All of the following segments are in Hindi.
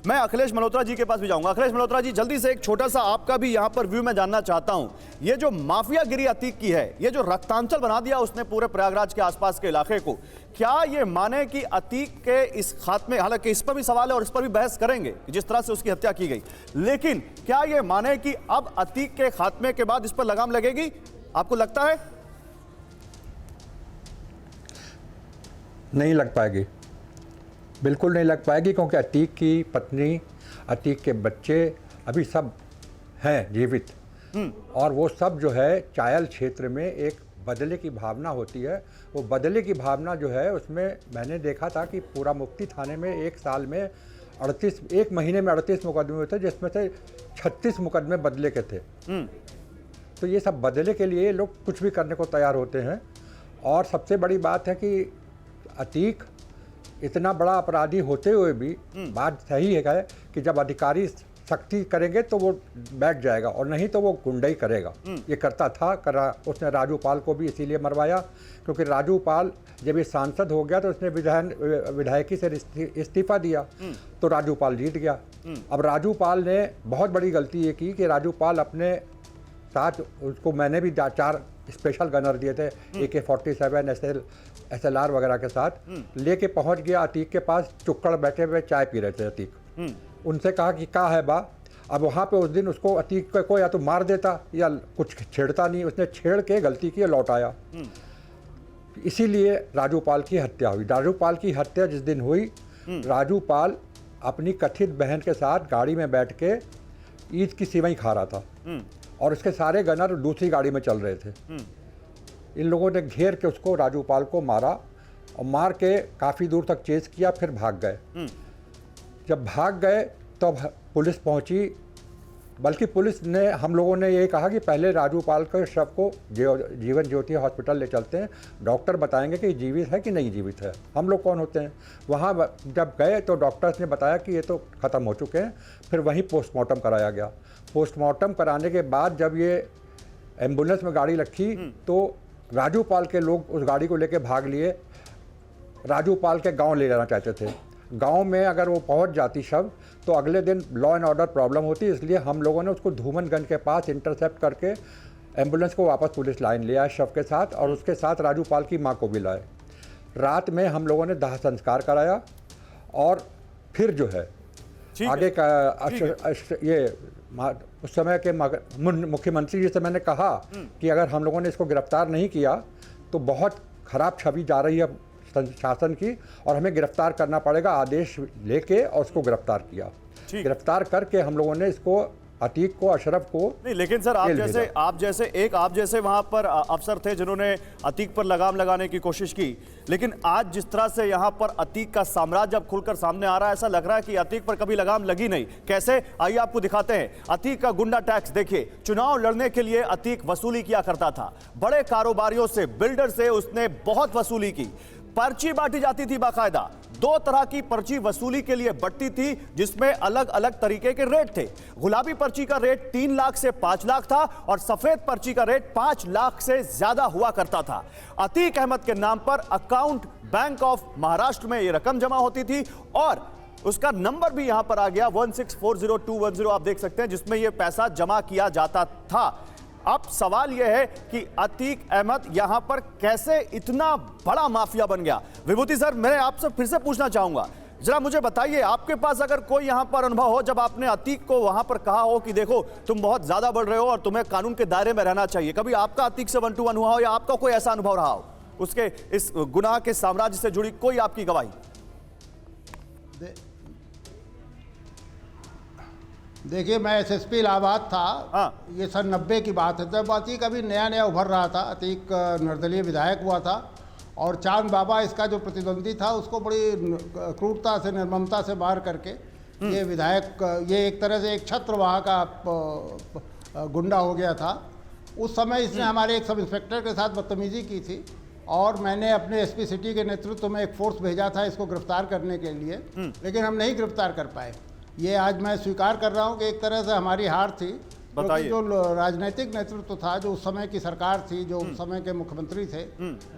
मैं अखिलेश मल्होत्रा जी के पास भी जाऊंगा। अखिलेश मल्होत्रा जी, जल्दी से एक छोटा सा आपका भी यहां पर व्यू मैं जानना चाहता हूं। ये जो माफियागिरी अतीक की है, ये जो रक्तांचल बना दिया उसने पूरे प्रयागराज के आसपास के इलाके को, क्या ये माने कि अतीक के इस खात्मे, हालांकि इस पर भी सवाल है और इस पर भी बहस करेंगे जिस तरह से उसकी हत्या की गई, लेकिन क्या ये माने कि अब अतीक के खात्मे के बाद इस पर लगाम लगेगी? आपको लगता है? नहीं लग पाएगी, बिल्कुल नहीं लग पाएगी, क्योंकि अतीक की पत्नी, अतीक के बच्चे अभी सब हैं जीवित, और वो सब जो है चायल क्षेत्र में एक बदले की भावना होती है। वो बदले की भावना जो है उसमें मैंने देखा था कि पूरा मुफ्ती थाने में एक साल में 38, एक महीने में 38 मुकदमे हुए थे, जिसमें से 36 मुकदमे बदले के थे। तो ये सब बदले के लिए लोग कुछ भी करने को तैयार होते हैं। और सबसे बड़ी बात है कि अतीक इतना बड़ा अपराधी होते हुए भी बात सही है कि जब अधिकारी सख्ती करेंगे तो वो बैठ जाएगा, और नहीं तो वो गुंडाई करेगा। ये करता था, उसने राजू पाल को भी इसीलिए मरवाया क्योंकि राजू पाल जब ये सांसद हो गया तो उसने विधायकी से इस्तीफा दिया, तो राजू पाल जीत गया। अब राजू पाल ने बहुत बड़ी गलती ये की कि राजू पाल अपने साथ, उसको मैंने भी 4 स्पेशल गनर दिए थे, AK-47 SLR वगैरह के साथ, लेके पहुंच गया अतीक के पास। चुक्कड़ बैठे हुए चाय पी रहे थे अतीक। उनसे कहा कि क्या है बा? अब वहाँ पे उस दिन उसको अतीक को या तो मार देता या कुछ छेड़ता नहीं, उसने छेड़ के गलती की, लौट आया। इसीलिए राजू पाल की हत्या हुई। राजू पाल की हत्या जिस दिन हुई, राजू पाल अपनी कथित बहन के साथ गाड़ी में बैठ के ईद की सेवई खा रहा था, और उसके सारे गनर दूसरी गाड़ी में चल रहे थे। इन लोगों ने घेर के उसको, राजू पाल को मारा, और मार के काफ़ी दूर तक चेस किया, फिर भाग गए। जब भाग गए तो पुलिस पहुंची, बल्कि पुलिस ने, हम लोगों ने ये कहा कि पहले राजू पाल के शव को जीवन ज्योति हॉस्पिटल ले चलते हैं, डॉक्टर बताएंगे कि जीवित है कि नहीं जीवित है। हम लोग कौन होते हैं? वहाँ जब गए तो डॉक्टर्स ने बताया कि ये तो ख़त्म हो चुके हैं। फिर वहीं पोस्टमार्टम कराया गया। पोस्टमार्टम कराने के बाद जब ये एम्बुलेंस में गाड़ी रखी तो राजू पाल के लोग उस गाड़ी को लेके भाग लिए। राजू पाल के गांव ले जाना चाहते थे। गांव में अगर वो पहुंच जाती शव तो अगले दिन लॉ एंड ऑर्डर प्रॉब्लम होती, इसलिए हम लोगों ने उसको धूमनगंज के पास इंटरसेप्ट करके एम्बुलेंस को वापस पुलिस लाइन ले आए शव के साथ, और उसके साथ राजू पाल की मां को भी लाए। रात में हम लोगों ने दाह संस्कार कराया, और फिर जो है आगे का ये उस समय के मुख्यमंत्री जी से मैंने कहा कि अगर हम लोगों ने इसको गिरफ्तार नहीं किया तो बहुत खराब छवि जा रही है शासन की, और हमें गिरफ्तार करना पड़ेगा। आदेश लेके और उसको गिरफ्तार किया। गिरफ्तार करके हम लोगों ने इसको, अतीक को, अशरफ को नहीं, लेकिन सर आप जैसे वहां पर अफसर थे जिन्होंने अतीक पर लगाम लगाने की कोशिश की, लेकिन आज जिस तरह से यहां पर अतीक का साम्राज्य अब खुलकर सामने आ रहा है, ऐसा लग रहा है कि अतीक पर कभी लगाम लगी नहीं। कैसे? आइए आपको दिखाते हैं। अतीक का गुंडा टैक्स देखिए। चुनाव लड़ने के लिए अतीक वसूली किया करता था, बड़े कारोबारियों से, बिल्डर से उसने बहुत वसूली की। पर्ची बांटी जाती थी बाकायदा। 2 तरह की पर्ची वसूली के लिए बंटती थी, जिसमें अलग अलग तरीके के रेट थे। गुलाबी पर्ची का रेट 3 लाख से 5 लाख था, और सफेद पर्ची का रेट 5 लाख से ज्यादा हुआ करता था। अतीक अहमद के नाम पर अकाउंट बैंक ऑफ महाराष्ट्र में यह रकम जमा होती थी, और उसका नंबर भी यहां पर आ गया 16402110, आप देख सकते हैं, जिसमें यह पैसा जमा किया जाता था। अब सवाल यह है कि अतीक अहमद यहां पर कैसे इतना बड़ा माफिया बन गया? विभूति सर, मैं आपसे फिर से पूछना चाहूंगा, जरा मुझे बताइए, आपके पास अगर कोई यहां पर अनुभव हो, जब आपने अतीक को वहां पर कहा हो कि देखो तुम बहुत ज्यादा बढ़ रहे हो और तुम्हें कानून के दायरे में रहना चाहिए, कभी आपका अतीक से 1-to-1 हुआ हो, या आपका कोई ऐसा अनुभव रहा हो उसके इस गुनाह के साम्राज्य से जुड़ी कोई आपकी गवाही? देखिए, मैं SSP इलाहाबाद था। हाँ। ये सन 90 की बात है, जब अतीक अभी नया नया उभर रहा था। अतीक निर्दलीय विधायक हुआ था, और चांद बाबा इसका जो प्रतिद्वंदी था उसको बड़ी क्रूरता से, निर्ममता से मार करके ये विधायक, ये एक तरह से एक छत्र वहाँ का गुंडा हो गया था। उस समय इसने हमारे एक सब इंस्पेक्टर के साथ बदतमीजी की थी, और मैंने अपने SP सिटी के नेतृत्व में एक फोर्स भेजा था इसको गिरफ्तार करने के लिए, लेकिन हम नहीं गिरफ्तार कर पाए। ये आज मैं स्वीकार कर रहा हूँ कि एक तरह से हमारी हार थी, क्योंकि जो राजनीतिक नेतृत्व था, जो उस समय की सरकार थी, जो उस समय के मुख्यमंत्री थे,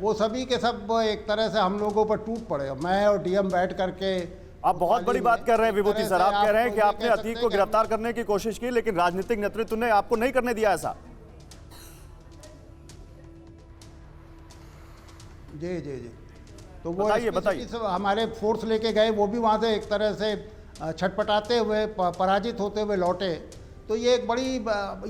वो सभी के सब एक तरह से हम लोगों पर टूट पड़े। मैं और DM बैठ करके आप बहुत बड़ी बात कर रहे हैं विभूति इस सर, तरह आप से कह रहे हैं कि ये आपने कह सकते अतीक हैं को कि गिरफ्तार करने की कोशिश की लेकिन राजनीतिक नेतृत्व ने आपको नहीं करने दिया ऐसा। जी जी जी। तो वो बताइए, SP बताइए। सिटी से हमारे फोर्स लेके गए, वो भी वहाँ से एक तरह से छटपटाते हुए पराजित होते हुए लौटे। तो ये एक बड़ी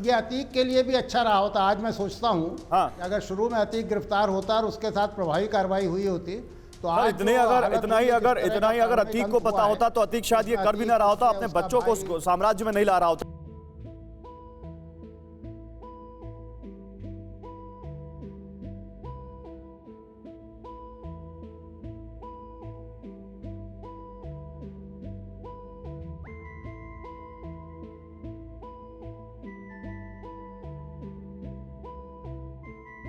ये अतीक के लिए भी अच्छा रहा होता। आज मैं सोचता हूँ हाँ। कि अगर शुरू में अतीक गिरफ्तार होता और उसके साथ प्रभावी कार्रवाई हुई होती तो सर, आज इतना ही जो अगर हालत इतना हुई ही है, अगर जिस तरह इतना ही का अगर कानूनी अतीक गंध को हुआ पता है, होता तो अतीक शायद ये उसमें कर भी ना रहा होता, अपने उसका बच्चों को भाई- साम्राज्य में नहीं ला रहा होता।